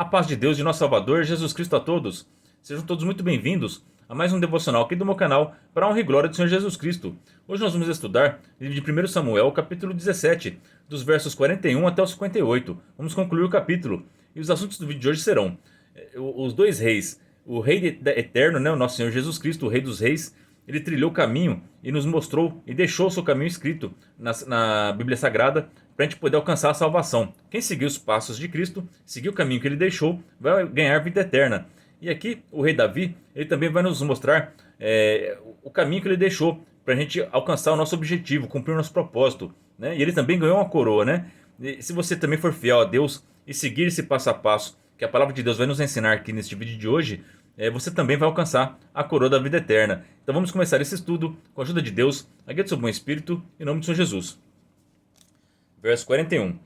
A paz de Deus, de nosso Salvador, Jesus Cristo a todos. Sejam todos muito bem-vindos a mais um devocional aqui do meu canal para a honra e glória do Senhor Jesus Cristo. Hoje nós vamos estudar o livro de 1 Samuel, capítulo 17, dos versos 41 até os 58. Vamos concluir o capítulo. E os assuntos do vídeo de hoje serão os dois reis. O rei eterno, o nosso Senhor Jesus Cristo, o rei dos reis, ele trilhou o caminho e nos mostrou e deixou o seu caminho escrito na Bíblia Sagrada para a gente poder alcançar a salvação. Quem seguir os passos de Cristo, seguir o caminho que ele deixou, vai ganhar vida eterna. E aqui o rei Davi, ele também vai nos mostrar o caminho que ele deixou para a gente alcançar o nosso objetivo, cumprir o nosso propósito, né? E ele também ganhou uma coroa, né? E se você também for fiel a Deus e seguir esse passo a passo que a palavra de Deus vai nos ensinar aqui neste vídeo de hoje, você também vai alcançar a coroa da vida eterna. Então vamos começar esse estudo com a ajuda de Deus, a guia do seu bom espírito, em nome de Senhor Jesus. Verso 41.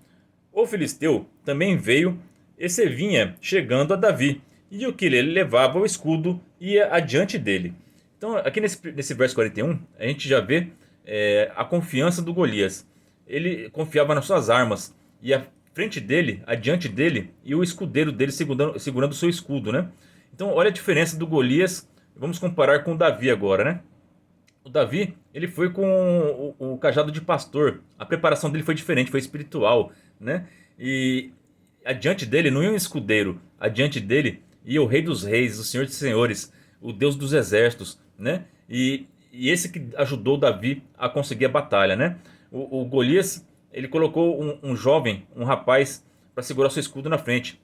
O filisteu também veio e se vinha chegando a Davi, e o que ele levava o escudo ia adiante dele. Então aqui nesse verso 41 a gente já vê a confiança do Golias. Ele confiava nas suas armas, e à frente dele, adiante dele, e o escudeiro dele segurando o seu escudo, né? Então olha a diferença do Golias. Vamos comparar com o Davi agora, né? O Davi, ele foi com o cajado de pastor. A preparação dele foi diferente, foi espiritual, né? E adiante dele não ia um escudeiro. Adiante dele ia o Rei dos Reis, o Senhor dos Senhores, o Deus dos Exércitos, né? E esse que ajudou o Davi a conseguir a batalha, né? O Golias, ele colocou um jovem, um rapaz, para segurar seu escudo na frente.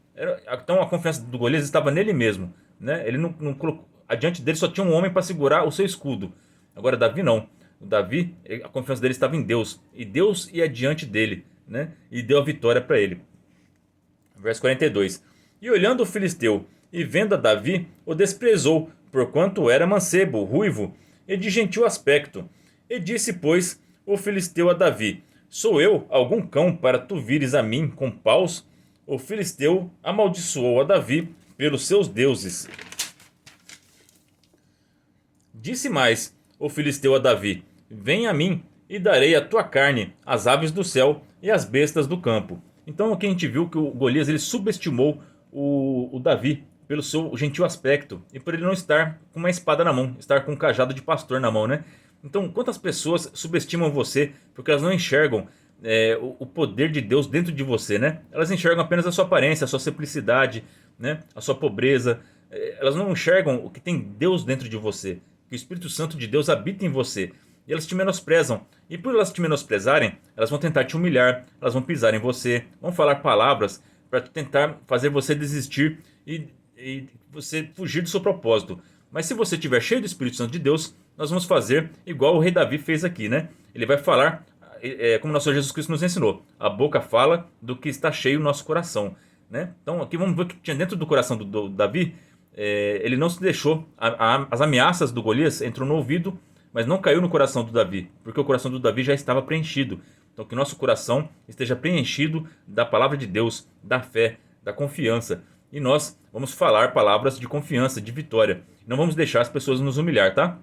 Então a confiança do Golias estava nele mesmo, né? Ele não colocou, adiante dele só tinha um homem para segurar o seu escudo. Agora Davi não. O Davi, a confiança dele estava em Deus. E Deus ia diante dele, né? E deu a vitória para ele. Verso 42. E olhando o filisteu e vendo a Davi, o desprezou, porquanto era mancebo, ruivo e de gentil aspecto. E disse, pois, o filisteu a Davi: Sou eu algum cão para tu vires a mim com paus? O filisteu amaldiçoou a Davi pelos seus deuses. Disse mais o filisteu a Davi: Vem a mim, e darei a tua carne às aves do céu e às bestas do campo. Então aqui a gente viu que o Golias ele subestimou o Davi pelo seu gentil aspecto e por ele não estar com uma espada na mão, estar com um cajado de pastor na mão, né? Então quantas pessoas subestimam você porque elas não enxergam o poder de Deus dentro de você, né? Elas enxergam apenas a sua aparência, a sua simplicidade, né? A sua pobreza. Elas não enxergam o que tem Deus dentro de você, que o Espírito Santo de Deus habita em você. E elas te menosprezam. E por elas te menosprezarem, elas vão tentar te humilhar, elas vão pisar em você, vão falar palavras para tentar fazer você desistir e você fugir do seu propósito. Mas se você estiver cheio do Espírito Santo de Deus, nós vamos fazer igual o rei Davi fez aqui, né? Ele vai falar como nosso Senhor Jesus Cristo nos ensinou. A boca fala do que está cheio o nosso coração, né? Então aqui vamos ver o que tinha dentro do coração do Davi. Ele não se deixou, as ameaças do Golias entrou no ouvido, mas não caiu no coração do Davi, porque o coração do Davi já estava preenchido. Então que nosso coração esteja preenchido da palavra de Deus, da fé, da confiança. E nós vamos falar palavras de confiança, de vitória. Não vamos deixar as pessoas nos humilhar, tá?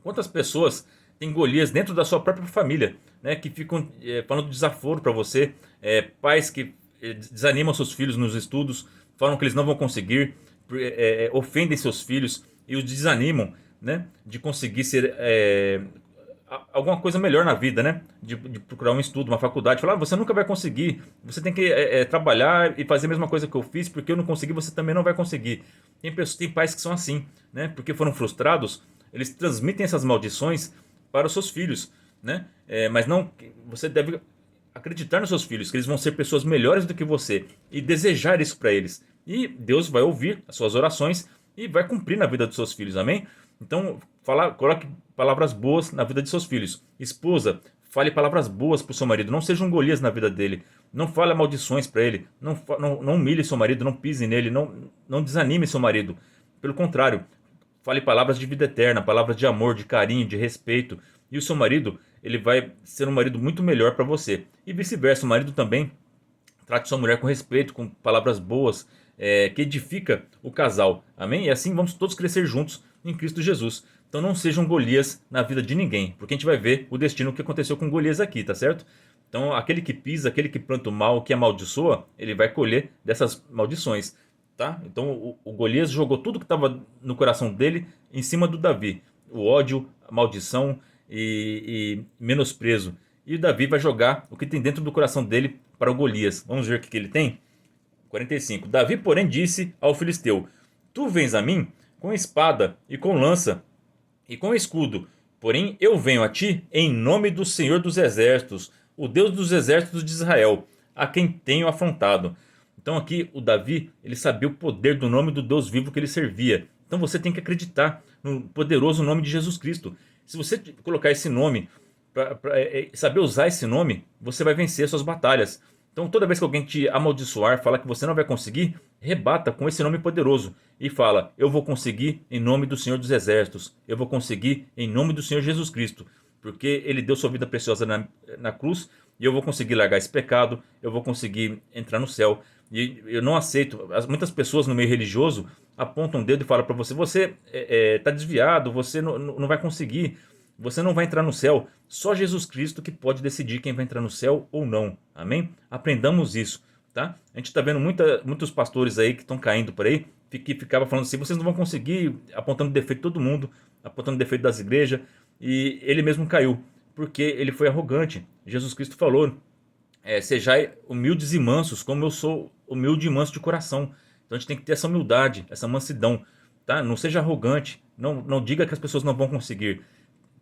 Quantas pessoas têm Golias dentro da sua própria família, né? Que ficam falando desaforo para você, pais que desanimam seus filhos nos estudos, falam que eles não vão conseguir, ofendem seus filhos e os desanimam, né? De conseguir ser alguma coisa melhor na vida, né? De procurar um estudo, uma faculdade, falar, você nunca vai conseguir, você tem que trabalhar e fazer a mesma coisa que eu fiz, porque eu não consegui, você também não vai conseguir. Tem pais que são assim, né? Porque foram frustrados, eles transmitem essas maldições para os seus filhos, né? Mas não, você deve acreditar nos seus filhos, que eles vão ser pessoas melhores do que você e desejar isso para eles. E Deus vai ouvir as suas orações e vai cumprir na vida dos seus filhos, amém? Então, coloque palavras boas na vida de seus filhos. Esposa, fale palavras boas para o seu marido. Não seja um Golias na vida dele. Não fale maldições para ele. Não humilhe seu marido, não pise nele. Não desanime seu marido. Pelo contrário, fale palavras de vida eterna, palavras de amor, de carinho, de respeito. E o seu marido, ele vai ser um marido muito melhor para você. E vice-versa, o marido também trate sua mulher com respeito, com palavras boas, que edifica o casal. Amém? E assim vamos todos crescer juntos em Cristo Jesus. Então não sejam Golias na vida de ninguém, porque a gente vai ver o destino que aconteceu com Golias aqui, tá certo? Então aquele que pisa, aquele que planta o mal, que amaldiçoa, ele vai colher dessas maldições. tá? Então o Golias jogou tudo que estava no coração dele em cima do Davi. O ódio, a maldição e menosprezo. E o Davi vai jogar o que tem dentro do coração dele para o Golias. Vamos ver o que ele tem? 45. Davi, porém, disse ao filisteu: Tu vens a mim com espada e com lança e com escudo, porém eu venho a ti em nome do Senhor dos Exércitos, o Deus dos exércitos de Israel, a quem tenho afrontado. Então aqui o Davi, ele sabia o poder do nome do Deus vivo que ele servia. Então você tem que acreditar no poderoso nome de Jesus Cristo. Se você colocar esse nome, saber usar esse nome, você vai vencer suas batalhas. Então toda vez que alguém te amaldiçoar, falar que você não vai conseguir, rebata com esse nome poderoso e fala: eu vou conseguir em nome do Senhor dos Exércitos, eu vou conseguir em nome do Senhor Jesus Cristo, porque Ele deu sua vida preciosa na cruz, e eu vou conseguir largar esse pecado, eu vou conseguir entrar no céu. E eu não aceito, muitas pessoas no meio religioso apontam o dedo e falam para você: você está desviado, você não vai conseguir, você não vai entrar no céu. Só Jesus Cristo que pode decidir quem vai entrar no céu ou não. Amém? Aprendamos isso, tá? A gente está vendo muitos pastores aí que estão caindo por aí, que ficava falando assim: vocês não vão conseguir, apontando defeito de todo mundo, apontando defeito das igrejas. E ele mesmo caiu, porque ele foi arrogante. Jesus Cristo falou: sejai humildes e mansos, como eu sou humilde e manso de coração. Então a gente tem que ter essa humildade, essa mansidão, tá? Não seja arrogante, não diga que as pessoas não vão conseguir.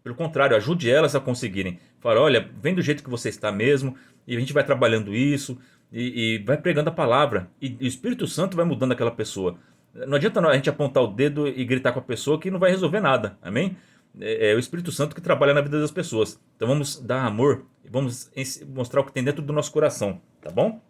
Pelo contrário, ajude elas a conseguirem. Fala: olha, vem do jeito que você está mesmo, e a gente vai trabalhando isso, e vai pregando a palavra. E o Espírito Santo vai mudando aquela pessoa. Não adianta a gente apontar o dedo e gritar com a pessoa, que não vai resolver nada. Amém? É o Espírito Santo que trabalha na vida das pessoas. Então vamos dar amor e vamos mostrar o que tem dentro do nosso coração. Tá bom?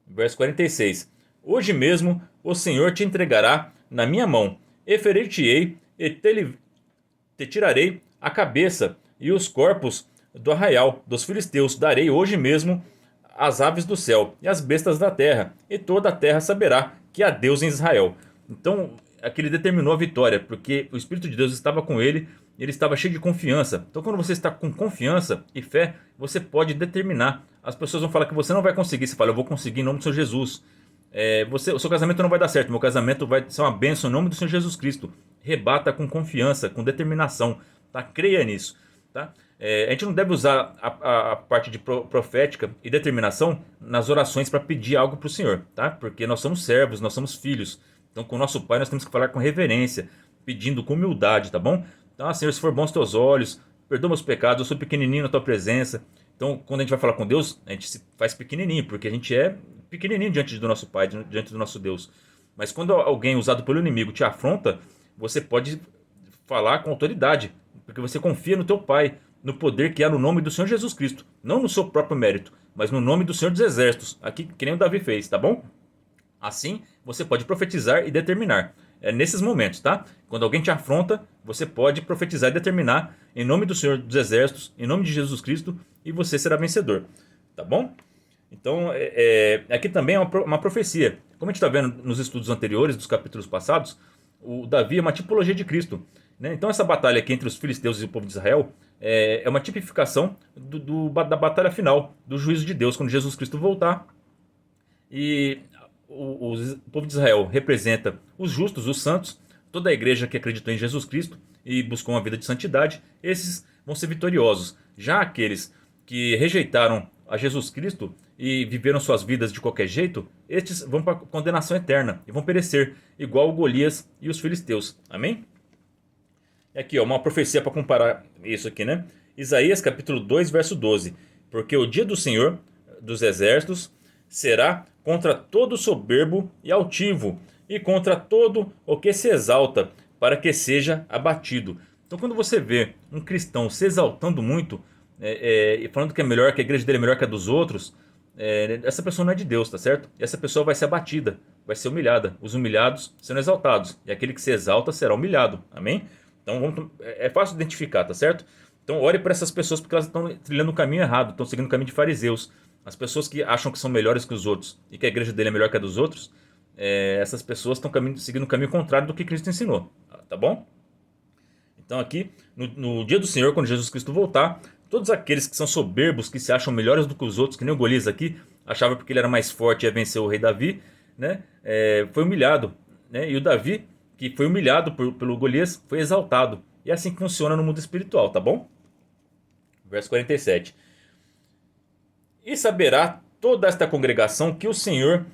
Verso 46. Hoje mesmo o Senhor te entregará na minha mão, e ferir-te-ei, e te tirarei a cabeça e os corpos do arraial dos filisteus. Darei hoje mesmo as aves do céu e as bestas da terra, e toda a terra saberá que há Deus em Israel. Então aqui ele determinou a vitória, porque o Espírito de Deus estava com ele, ele estava cheio de confiança. Então quando você está com confiança e fé, você pode determinar. As pessoas vão falar que você não vai conseguir, você fala: eu vou conseguir em nome do Senhor Jesus. O seu casamento não vai dar certo, meu casamento vai ser uma bênção em nome do Senhor Jesus Cristo. Rebata com confiança, com determinação, tá? Creia nisso, tá? A gente não deve usar a parte de profética e determinação nas orações para pedir algo para o Senhor, tá? Porque nós somos servos, nós somos filhos. Então com o nosso Pai nós temos que falar com reverência, pedindo com humildade, tá bom? Então: Senhor, se for bom aos teus olhos, perdoa meus pecados, eu sou pequenininho na tua presença. Então quando a gente vai falar com Deus, a gente se faz pequenininho, porque a gente é pequenininho diante do nosso Pai, diante do nosso Deus. Mas quando alguém usado pelo inimigo te afronta, você pode falar com autoridade, porque você confia no teu Pai, no poder que há no nome do Senhor Jesus Cristo, não no seu próprio mérito, mas no nome do Senhor dos Exércitos, aqui que nem o Davi fez, tá bom? Assim, você pode profetizar e determinar. É nesses momentos, tá? Quando alguém te afronta, você pode profetizar e determinar em nome do Senhor dos Exércitos, em nome de Jesus Cristo, e você será vencedor, tá bom? Então, aqui também é uma profecia. Como a gente está vendo nos estudos anteriores, dos capítulos passados, o Davi é uma tipologia de Cristo, né? Então essa batalha aqui entre os filisteus e o povo de Israel é uma tipificação da batalha final, do juízo de Deus, quando Jesus Cristo voltar. E o povo de Israel representa os justos, os santos, toda a igreja que acreditou em Jesus Cristo e buscou uma vida de santidade. Esses vão ser vitoriosos. Já aqueles que rejeitaram a Jesus Cristo e viveram suas vidas de qualquer jeito, estes vão para a condenação eterna e vão perecer, igual o Golias e os filisteus. Amém? E aqui, ó, uma profecia para comparar isso aqui, né? Isaías capítulo 2, verso 12. Porque o dia do Senhor dos exércitos será contra todo soberbo e altivo, e contra todo o que se exalta, para que seja abatido. Então quando você vê um cristão se exaltando muito, e falando que é melhor, que a igreja dele é melhor que a dos outros, essa pessoa não é de Deus, tá certo? E essa pessoa vai ser abatida, vai ser humilhada. Os humilhados serão exaltados, e aquele que se exalta será humilhado. Amém? Então é fácil identificar, tá certo? Então ore para essas pessoas, porque elas estão trilhando o caminho errado, estão seguindo o caminho de fariseus. As pessoas que acham que são melhores que os outros e que a igreja dele é melhor que a dos outros, essas pessoas estão seguindo o caminho contrário do que Cristo ensinou, tá bom? Então aqui, no dia do Senhor, quando Jesus Cristo voltar, todos aqueles que são soberbos, que se acham melhores do que os outros, que nem o Golias aqui, achava porque ele era mais forte e ia vencer o rei Davi, né, foi humilhado, né, e o Davi, que foi humilhado pelo Golias, foi exaltado. E é assim que funciona no mundo espiritual, tá bom? Verso 47. E saberá toda esta congregação que o Senhor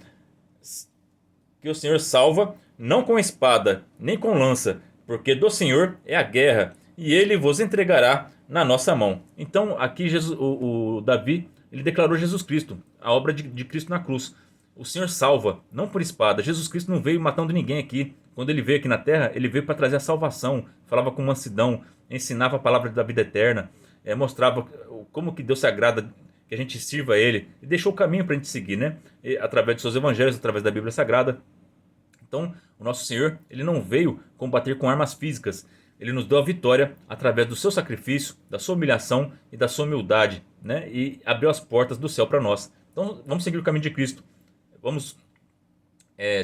salva, não com espada, nem com lança, porque do Senhor é a guerra, e ele vos entregará na nossa mão. Então, aqui o Davi, ele declarou Jesus Cristo, a obra de Cristo na cruz. O Senhor salva, não por espada. Jesus Cristo não veio matando ninguém aqui. Quando ele veio aqui na terra, ele veio para trazer a salvação. Falava com mansidão, ensinava a palavra da vida eterna, mostrava como que Deus se agrada que a gente sirva a Ele, e deixou o caminho para a gente seguir, né? E, através de seus evangelhos, através da Bíblia Sagrada. Então, o nosso Senhor, ele não veio combater com armas físicas. Ele nos deu a vitória através do seu sacrifício, da sua humilhação e da sua humildade, né? E abriu as portas do céu para nós. Então, vamos seguir o caminho de Cristo. Vamos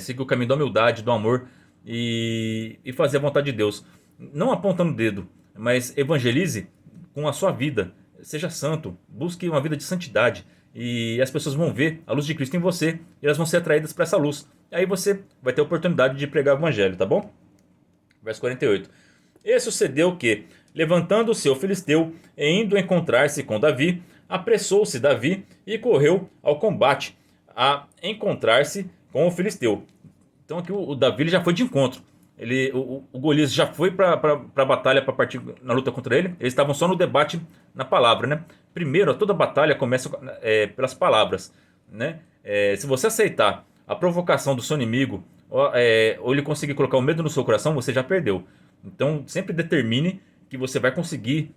seguir o caminho da humildade, do amor e fazer a vontade de Deus. Não apontando o dedo, mas evangelize com a sua vida. Seja santo, busque uma vida de santidade. E as pessoas vão ver a luz de Cristo em você e elas vão ser atraídas para essa luz. E aí você vai ter a oportunidade de pregar o evangelho, tá bom? Verso 48. E sucedeu que, levantando-se o filisteu e indo encontrar-se com Davi, apressou-se Davi e correu ao combate a encontrar-se com o filisteu. Então aqui o Davi ele já foi de encontro. O Golias já foi para a batalha para partir na luta contra ele. Eles estavam só no debate na palavra, né? Primeiro, toda batalha começa pelas palavras, né? Se você aceitar a provocação do seu inimigo ou ele conseguir colocar o medo no seu coração, você já perdeu. Então sempre determine que você vai conseguir.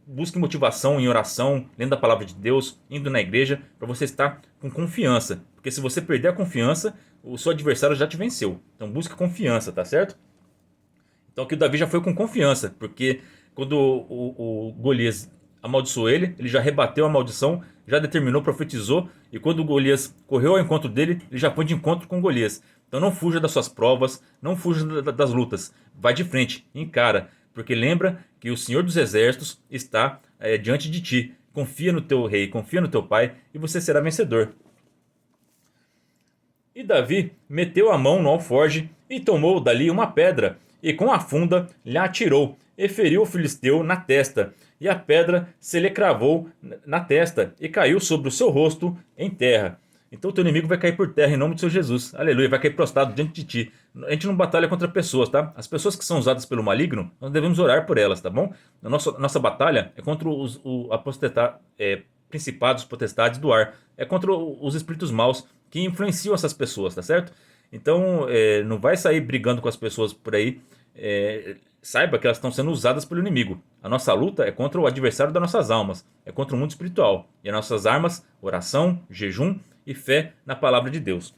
Busque motivação em oração, lendo a palavra de Deus, indo na igreja, para você estar com confiança. Porque se você perder a confiança, o seu adversário já te venceu. Então busque confiança, tá certo? Então aqui o Davi já foi com confiança, porque quando o Golias amaldiçoou ele já rebateu a maldição, já determinou, profetizou, e quando o Golias correu ao encontro dele, ele já foi de encontro com o Golias. Então não fuja das suas provas, não fuja das lutas, vai de frente, encara, porque lembra que o Senhor dos Exércitos está diante de ti. Confia no teu rei, confia no teu pai, e você será vencedor. E Davi meteu a mão no alforje e tomou dali uma pedra, e com a funda lhe atirou, e feriu o filisteu na testa. E a pedra se lhe cravou na testa, e caiu sobre o seu rosto em terra. Então o teu inimigo vai cair por terra em nome de seu Jesus. Aleluia, vai cair prostrado diante de ti. A gente não batalha contra pessoas, tá? As pessoas que são usadas pelo maligno, nós devemos orar por elas, tá bom? A nossa batalha é contra principados, potestades do ar. É contra os espíritos maus que influenciam essas pessoas, tá certo? Então, não vai sair brigando com as pessoas por aí. Saiba que elas estão sendo usadas pelo inimigo. A nossa luta é contra o adversário das nossas almas. É contra o mundo espiritual. E as nossas armas, oração, jejum e fé na palavra de Deus.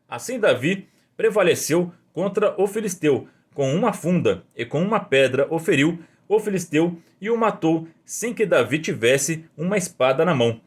Assim Davi prevaleceu contra o filisteu. Com uma funda e com uma pedra o feriu o filisteu e o matou sem que Davi tivesse uma espada na mão.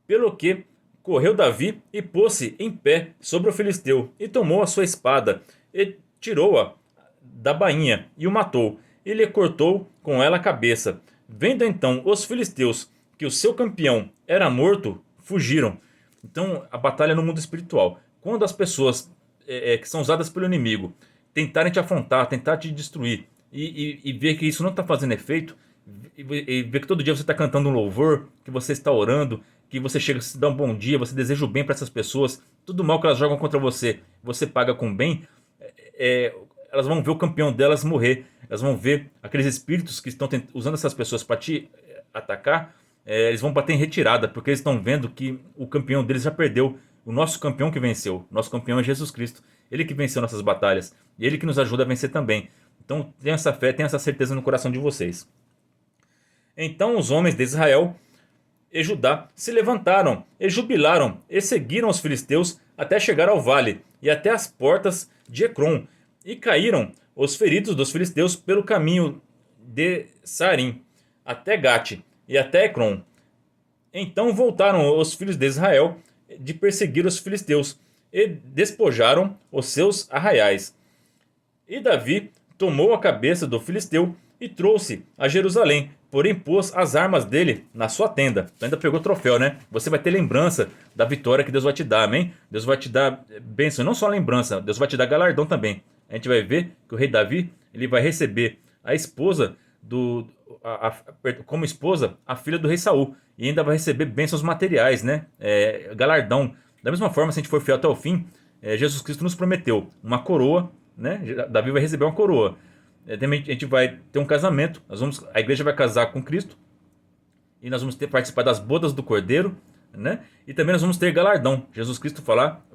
Pelo que correu Davi e pôs-se em pé sobre o filisteu, e tomou a sua espada, e tirou-a da bainha, e o matou, e lhe cortou com ela a cabeça. Vendo então os filisteus que o seu campeão era morto, fugiram. Então, a batalha no mundo espiritual. Quando as pessoas que são usadas pelo inimigo tentarem te afrontar, tentar te destruir, e ver que isso não está fazendo efeito, e ver que todo dia você está cantando um louvor, que você está orando, que você chega a se dar um bom dia, você deseja o bem para essas pessoas, tudo mal que elas jogam contra você, você paga com bem, elas vão ver o campeão delas morrer, elas vão ver aqueles espíritos que estão usando essas pessoas para te atacar, eles vão bater em retirada, porque eles estão vendo que o campeão deles já perdeu, o nosso campeão que venceu, nosso campeão é Jesus Cristo, ele que venceu nossas batalhas, e ele que nos ajuda a vencer também. Então tenha essa fé, tenha essa certeza no coração de vocês. Então os homens de Israel e Judá se levantaram e jubilaram e seguiram os filisteus até chegar ao vale e até as portas de Ecrom, e caíram os feridos dos filisteus pelo caminho de Sarim até Gate e até Ecrom. Então voltaram os filhos de Israel de perseguir os filisteus e despojaram os seus arraiais. E Davi tomou a cabeça do filisteu e trouxe a Jerusalém, porém pôs as armas dele na sua tenda. Então ainda pegou o troféu, né? Você vai ter lembrança da vitória que Deus vai te dar, amém? Deus vai te dar bênção, não só lembrança, Deus vai te dar galardão também. A gente vai ver que o rei Davi, ele vai receber a esposa como esposa, a filha do rei Saul. E ainda vai receber bênçãos materiais, né? Galardão. Da mesma forma, se a gente for fiel até o fim, Jesus Cristo nos prometeu uma coroa, né? Davi vai receber uma coroa. Também a gente vai ter um casamento. A igreja vai casar com Cristo. E nós vamos participar das bodas do Cordeiro, né? E também nós vamos ter galardão. Jesus Cristo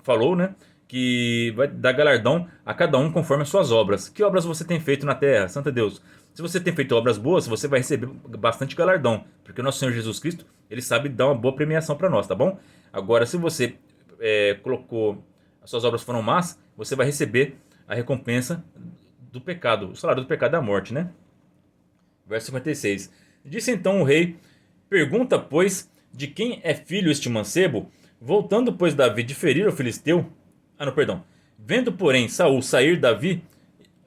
falou, né? Que vai dar galardão a cada um conforme as suas obras. Que obras você tem feito na terra, Santo Deus? Se você tem feito obras boas, você vai receber bastante galardão. Porque o nosso Senhor Jesus Cristo, ele sabe dar uma boa premiação para nós, tá bom? Agora, se você as suas obras foram más, você vai receber a recompensa do pecado. O salário do pecado é a morte, né? Verso 56. Disse então o rei: pergunta, pois, de quem é filho este mancebo? Voltando, pois, Davi de ferir o filisteu. Vendo, porém, Saul sair Davi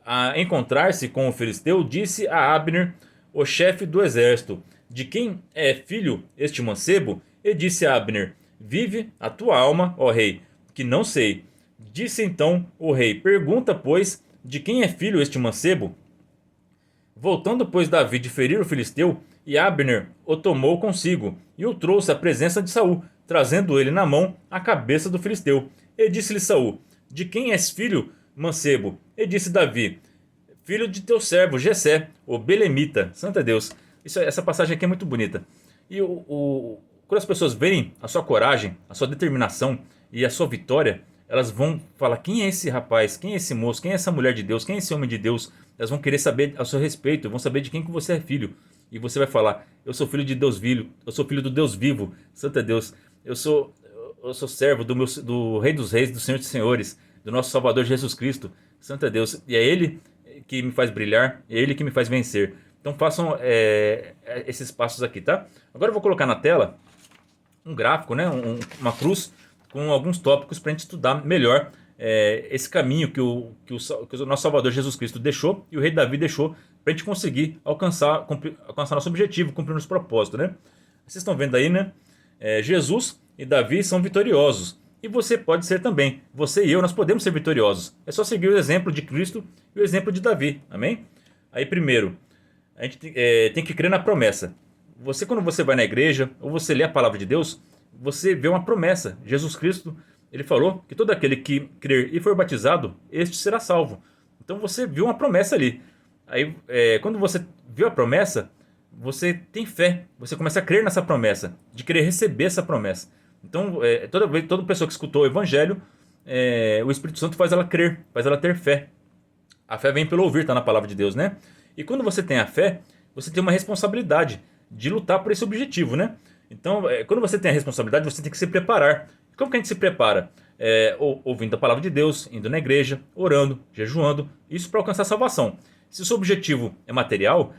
a encontrar-se com o filisteu, disse a Abner, o chefe do exército: de quem é filho este mancebo? E disse a Abner: vive a tua alma, ó rei, que não sei. Disse então o rei: pergunta, pois, de quem é filho este mancebo? Voltando, pois, Davi de ferir o filisteu, e Abner o tomou consigo, e o trouxe à presença de Saul, trazendo ele na mão a cabeça do filisteu. E disse-lhe Saul: de quem és filho, mancebo? E disse Davi: filho de teu servo Jessé, o belemita. Santo Deus. Essa passagem aqui é muito bonita. E quando as pessoas veem a sua coragem, a sua determinação e a sua vitória, elas vão falar: quem é esse rapaz? Quem é esse moço? Quem é essa mulher de Deus? Quem é esse homem de Deus? Elas vão querer saber a seu respeito, vão saber de quem que você é filho. E você vai falar: eu sou filho de Deus vivo, eu sou filho do Deus vivo. Santo Deus. Eu sou servo do Rei dos Reis, do Senhor dos Senhores, do nosso Salvador Jesus Cristo. Santo Deus. E é Ele que me faz brilhar, é Ele que me faz vencer. Então façam esses passos aqui, tá? Agora eu vou colocar na tela um gráfico, né? Uma cruz com alguns tópicos para a gente estudar melhor esse caminho que o nosso Salvador Jesus Cristo deixou e o rei Davi deixou para a gente conseguir alcançar nosso objetivo, cumprir nosso propósito, né? Vocês estão vendo aí, né? Jesus e Davi são vitoriosos. E você pode ser também. Você e eu, nós podemos ser vitoriosos. É só seguir o exemplo de Cristo e o exemplo de Davi. Amém? Aí primeiro, a gente tem que crer na promessa. Quando você vai na igreja ou você lê a palavra de Deus, você vê uma promessa. Jesus Cristo, ele falou que todo aquele que crer e for batizado, este será salvo. Então você viu uma promessa ali. Aí quando você viu a promessa, você tem fé. Você começa a crer nessa promessa, de querer receber essa promessa. Então toda pessoa que escutou o evangelho, o Espírito Santo faz ela crer, faz ela ter fé. A fé vem pelo ouvir, está na palavra de Deus, né? E quando você tem a fé, você tem uma responsabilidade de lutar por esse objetivo, né? Então, quando você tem a responsabilidade, você tem que se preparar. Como que a gente se prepara? Ouvindo a palavra de Deus, indo na igreja, orando, jejuando, isso para alcançar a salvação. Se o seu objetivo é material,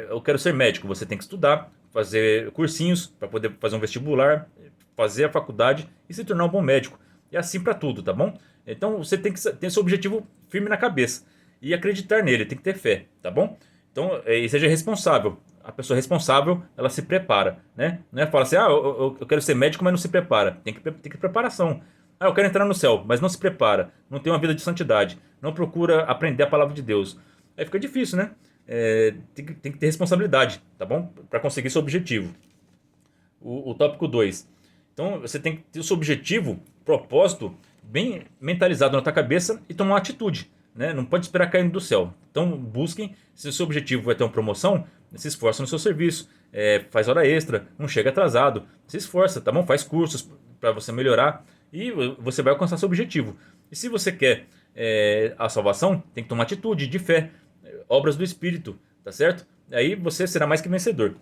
eu quero ser médico, você tem que estudar, fazer cursinhos para poder fazer um vestibular, fazer a faculdade e se tornar um bom médico. E assim para tudo, tá bom? Então você tem que ter seu objetivo firme na cabeça e acreditar nele, tem que ter fé, tá bom? Então, e seja responsável. A pessoa responsável, ela se prepara, né? Não é falar assim: eu quero ser médico, mas não se prepara. Tem que preparação. Eu quero entrar no céu, mas não se prepara. Não tem uma vida de santidade. Não procura aprender a palavra de Deus. Aí fica difícil, né? Tem que ter responsabilidade, tá bom? Para conseguir seu objetivo. O tópico 2. Então, você tem que ter o seu objetivo, propósito, bem mentalizado na tua cabeça e tomar uma atitude, né? Não pode esperar cair do céu. Então busquem, se o seu objetivo é ter uma promoção, se esforça no seu serviço, faz hora extra, não chega atrasado, se esforça, tá bom? Faz cursos para você melhorar e você vai alcançar seu objetivo. E se você quer a salvação, tem que tomar atitude de fé, obras do Espírito, tá certo? Aí você será mais que vencedor.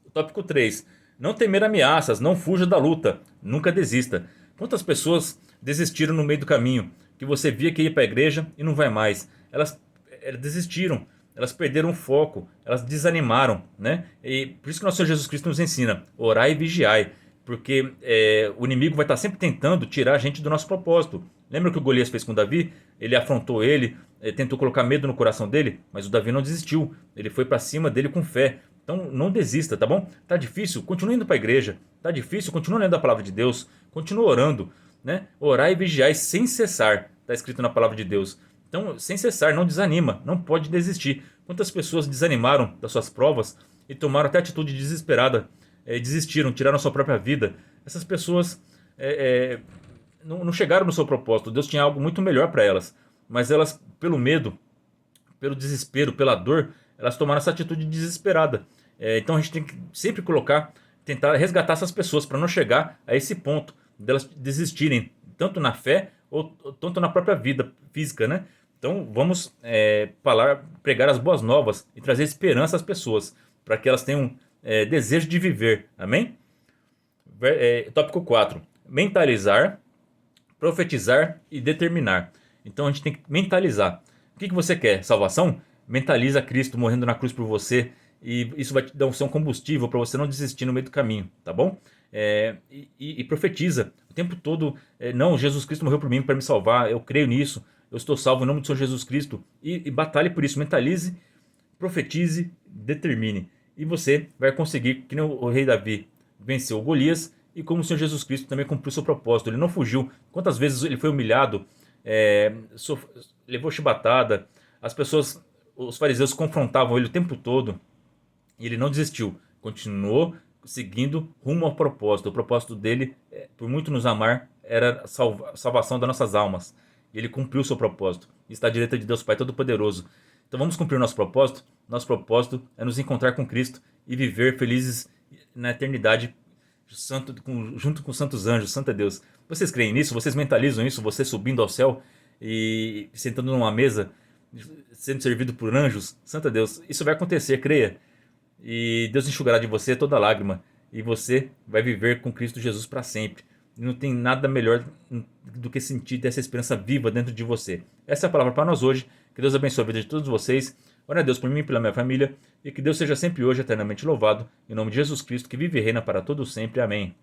O tópico 3. Não temer ameaças, não fuja da luta, nunca desista. Quantas pessoas desistiram no meio do caminho, que você via que ia para a igreja e não vai mais? Elas desistiram, elas perderam o foco, elas desanimaram, né? E por isso que nosso Senhor Jesus Cristo nos ensina: orai e vigiai, porque o inimigo vai estar sempre tentando tirar a gente do nosso propósito. Lembra o que o Golias fez com Davi? Ele afrontou ele, tentou colocar medo no coração dele, mas o Davi não desistiu. Ele foi para cima dele com fé. Então não desista, tá bom? Tá difícil? Continue indo para a igreja. Tá difícil? Continue lendo a palavra de Deus. Continue orando, né? Orar e vigiar sem cessar. Tá escrito na palavra de Deus. Então, sem cessar, não desanima, não pode desistir. Quantas pessoas desanimaram das suas provas e tomaram até atitude desesperada, desistiram, tiraram a sua própria vida. Essas pessoas não chegaram no seu propósito. Deus tinha algo muito melhor para elas, mas elas, pelo medo, pelo desespero, pela dor, elas tomaram essa atitude desesperada. Então a gente tem que sempre tentar resgatar essas pessoas para não chegar a esse ponto delas desistirem, tanto na fé ou tanto na própria vida física, né? Então vamos pregar as boas novas e trazer esperança às pessoas, para que elas tenham desejo de viver. Amém? Tópico 4. Mentalizar, profetizar e determinar. Então a gente tem que mentalizar. O que você quer? Salvação? Mentaliza Cristo morrendo na cruz por você, e isso vai te dar um combustível para você não desistir no meio do caminho, tá bom? E profetiza o tempo todo. Não, Jesus Cristo morreu por mim para me salvar, eu creio nisso, eu estou salvo em nome do Senhor Jesus Cristo. E batalhe por isso, mentalize, profetize, determine. E você vai conseguir, que nem o rei Davi venceu Golias, e como o Senhor Jesus Cristo também cumpriu seu propósito. Ele não fugiu. Quantas vezes ele foi humilhado, levou chibatada, as pessoas, os fariseus confrontavam ele o tempo todo, e ele não desistiu, continuou seguindo rumo ao propósito. O propósito dele, por muito nos amar, era a salvação das nossas almas. E ele cumpriu o seu propósito. Está à direita de Deus Pai Todo-Poderoso. Então vamos cumprir o nosso propósito. Nosso propósito é nos encontrar com Cristo e viver felizes na eternidade, junto com os santos anjos. Santo é Deus. Vocês creem nisso? Vocês mentalizam isso? Você subindo ao céu e sentando numa mesa, sendo servido por anjos? Santo é Deus. Isso vai acontecer, creia. E Deus enxugará de você toda lágrima, e você vai viver com Cristo Jesus para sempre. E não tem nada melhor do que sentir essa esperança viva dentro de você. Essa é a palavra para nós hoje. Que Deus abençoe a vida de todos vocês. Ore a Deus por mim e pela minha família, e que Deus seja sempre hoje eternamente louvado, em nome de Jesus Cristo, que vive e reina para todo sempre. Amém.